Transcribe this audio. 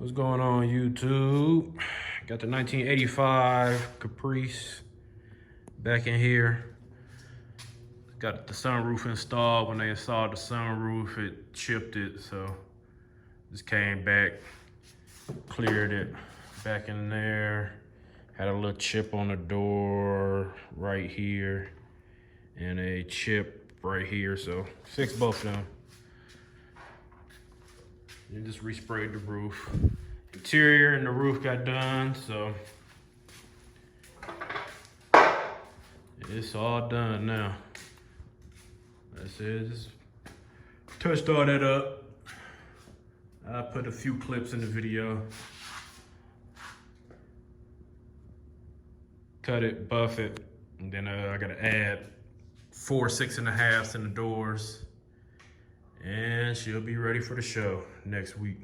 What's going on, YouTube? Got the 1985 Caprice back in here. Got the sunroof installed. When they installed the sunroof, it chipped it, so just came back, cleared it back in there. Had a little chip on the door right here and a chip right here, so fixed both of them. And just resprayed the roof. Interior and the roof got done, so it's all done now. That's it. Just touched all that up. I put a few clips in the video. Cut it, buff it, and then I gotta add 4 6.5s in the doors. And she'll be ready for the show next week.